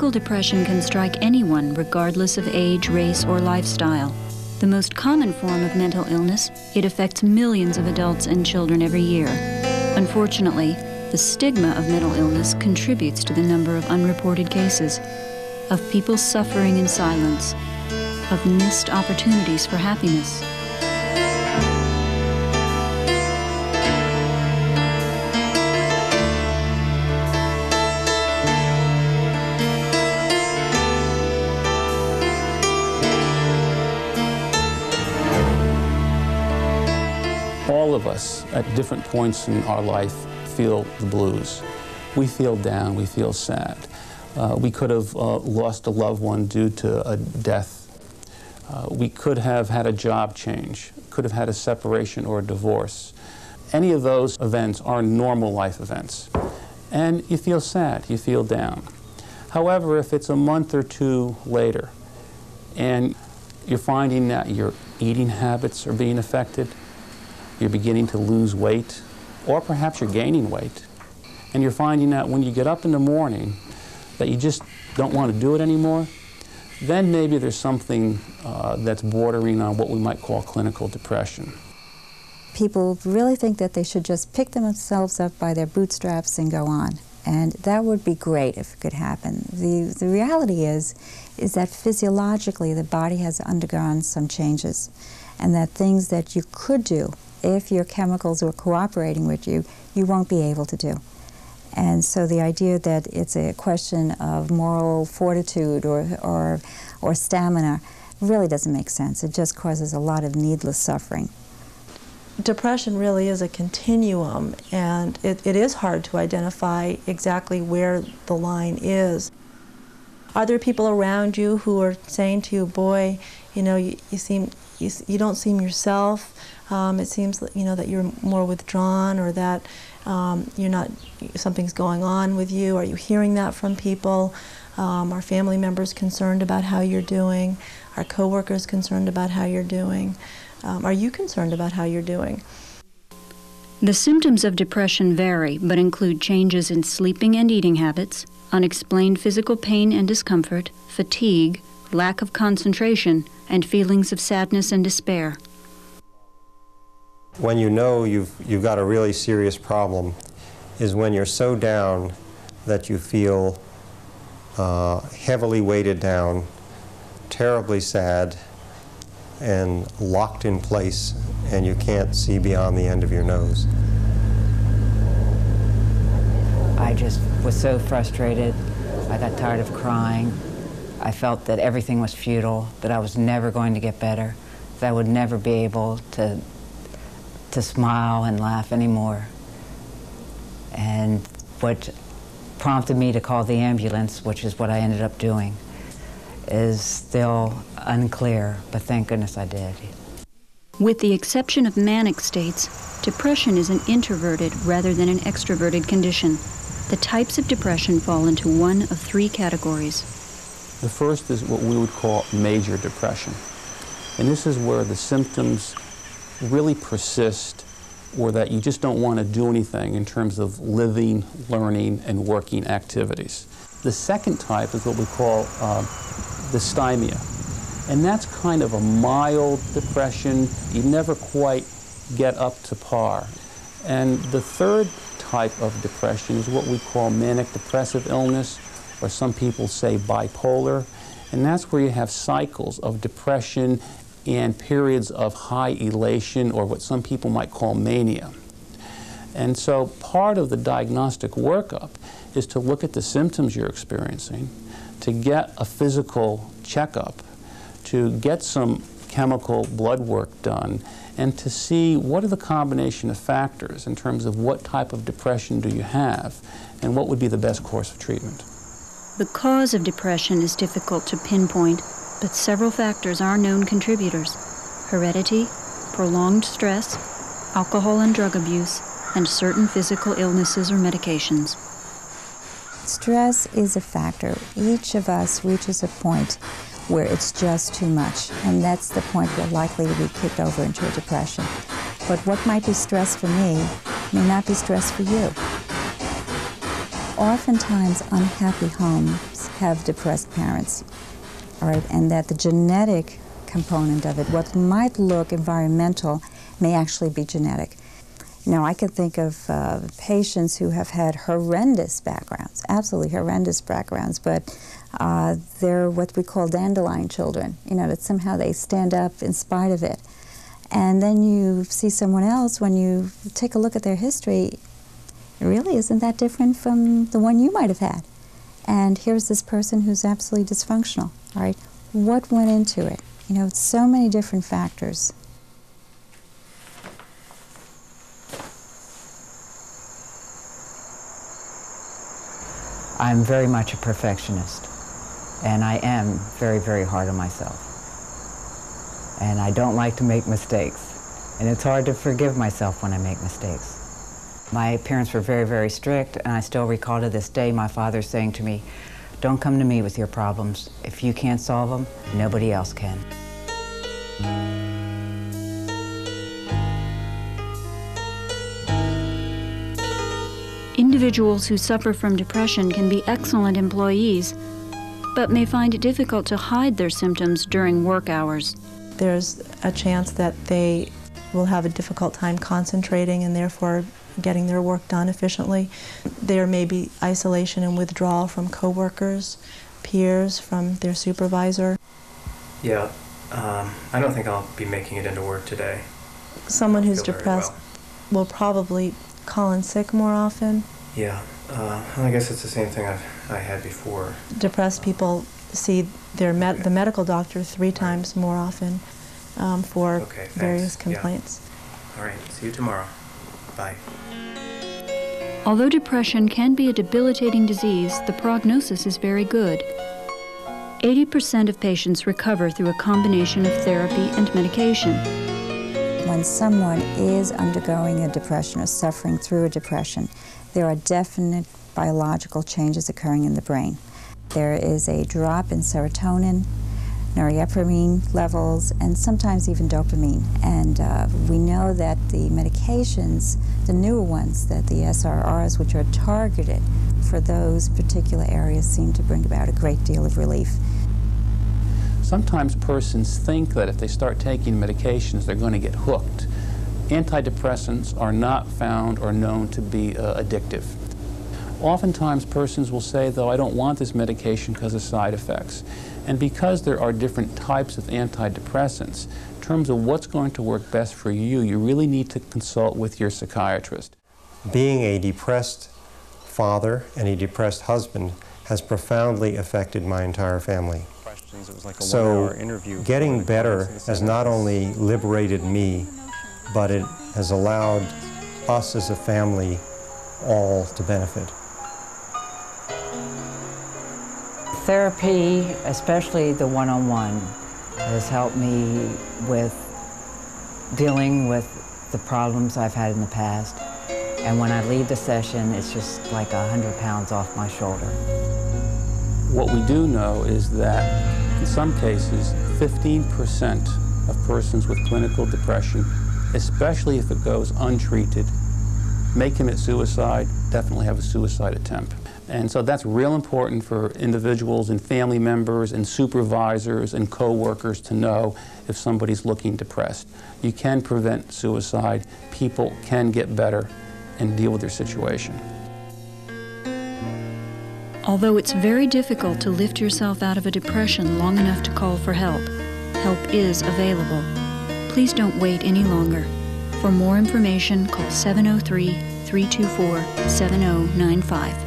Clinical depression can strike anyone regardless of age, race, or lifestyle. The most common form of mental illness, it affects millions of adults and children every year. Unfortunately, the stigma of mental illness contributes to the number of unreported cases, of people suffering in silence, of missed opportunities for happiness. All of us, at different points in our life, feel the blues. We feel down, we feel sad. We could have lost a loved one due to a death. We could have had a job change, could have had a separation or a divorce. Any of those events are normal life events. And you feel sad, you feel down. However, if it's a month or two later and you're finding that your eating habits are being affected, you're beginning to lose weight, or perhaps you're gaining weight, and you're finding that when you get up in the morning that you just don't want to do it anymore, then maybe there's something that's bordering on what we might call clinical depression. People really think that they should just pick themselves up by their bootstraps and go on. And that would be great if it could happen. The reality is that physiologically the body has undergone some changes, and that things that you could do if your chemicals were cooperating with you, you won't be able to do. And so the idea that it's a question of moral fortitude or stamina really doesn't make sense. It just causes a lot of needless suffering. Depression really is a continuum, and it is hard to identify exactly where the line is. Are there people around you who are saying to you, boy, you know, you don't seem yourself? It seems, you know, that you're more withdrawn, or that something's going on with you. Are you hearing that from people? Are family members concerned about how you're doing? Are coworkers concerned about how you're doing? Are you concerned about how you're doing? The symptoms of depression vary, but include changes in sleeping and eating habits, unexplained physical pain and discomfort, fatigue, lack of concentration, and feelings of sadness and despair. When you know you've got a really serious problem is when you're so down that you feel heavily weighted down, terribly sad, and locked in place, and you can't see beyond the end of your nose. I just was so frustrated. I got tired of crying. I felt that everything was futile, that I was never going to get better, that I would never be able to smile and laugh anymore. And what prompted me to call the ambulance, which is what I ended up doing, is still unclear, but thank goodness I did. With the exception of manic states, depression is an introverted rather than an extroverted condition. The types of depression fall into one of three categories. The first is what we would call major depression. And this is where the symptoms really persist, or that you just don't want to do anything in terms of living, learning, and working activities. The second type is what we call dysthymia. And that's kind of a mild depression. You never quite get up to par. And the third type of depression is what we call manic depressive illness, or some people say bipolar. And that's where you have cycles of depression and periods of high elation, or what some people might call mania. And so part of the diagnostic workup is to look at the symptoms you're experiencing, to get a physical checkup, to get some chemical blood work done, and to see what are the combination of factors in terms of what type of depression do you have, and what would be the best course of treatment. The cause of depression is difficult to pinpoint, but several factors are known contributors: heredity, prolonged stress, alcohol and drug abuse, and certain physical illnesses or medications. Stress is a factor. Each of us reaches a point where it's just too much, and that's the point we're likely to be kicked over into a depression. But what might be stress for me may not be stress for you. Oftentimes, unhappy homes have depressed parents, all right, and that the genetic component of it, what might look environmental, may actually be genetic. Now, I can think of patients who have had horrendous backgrounds, absolutely horrendous backgrounds, but they're what we call dandelion children, you know, that somehow they stand up in spite of it. And then you see someone else, when you take a look at their history, it really isn't that different from the one you might have had. And here's this person who's absolutely dysfunctional, all right? What went into it? You know, it's so many different factors. I'm very much a perfectionist, and I am very, very hard on myself. And I don't like to make mistakes, and it's hard to forgive myself when I make mistakes. My parents were very, very strict, and I still recall to this day my father saying to me, "Don't come to me with your problems. If you can't solve them, nobody else can." Individuals who suffer from depression can be excellent employees, but may find it difficult to hide their symptoms during work hours. There's a chance that they will have a difficult time concentrating and therefore getting their work done efficiently. There may be isolation and withdrawal from coworkers, peers, from their supervisor. Yeah, I don't think I'll be making it into work today. Someone who's Feel very depressed will probably call in sick more often. Yeah, I guess it's the same thing I had before. Depressed people see the medical doctor 3 times more often for various complaints. Yeah. All right, see you tomorrow. Bye. Although depression can be a debilitating disease, the prognosis is very good. 80% of patients recover through a combination of therapy and medication. When someone is undergoing a depression or suffering through a depression, there are definite biological changes occurring in the brain. There is a drop in serotonin, norepinephrine levels, and sometimes even dopamine. And we know that the medications, the newer ones, that the SRRs, which are targeted for those particular areas, seem to bring about a great deal of relief. Sometimes persons think that if they start taking medications, they're going to get hooked. Antidepressants are not found or known to be addictive. Oftentimes persons will say, though, I don't want this medication because of side effects. And because there are different types of antidepressants, in terms of what's going to work best for you, you really need to consult with your psychiatrist. Being a depressed father and a depressed husband has profoundly affected my entire family. It was like a So one-hour interview. getting better has not only liberated me, but it has allowed us as a family all to benefit. Therapy, especially the one-on-one, has helped me with dealing with the problems I've had in the past. And when I leave the session, it's just like 100 pounds off my shoulder. What we do know is that in some cases, 15% of persons with clinical depression, especially if it goes untreated, may commit suicide, definitely have a suicide attempt. And so that's real important for individuals and family members and supervisors and co-workers to know if somebody's looking depressed. You can prevent suicide. People can get better and deal with their situation. Although it's very difficult to lift yourself out of a depression long enough to call for help, help is available. Please don't wait any longer. For more information, call 703-324-7095.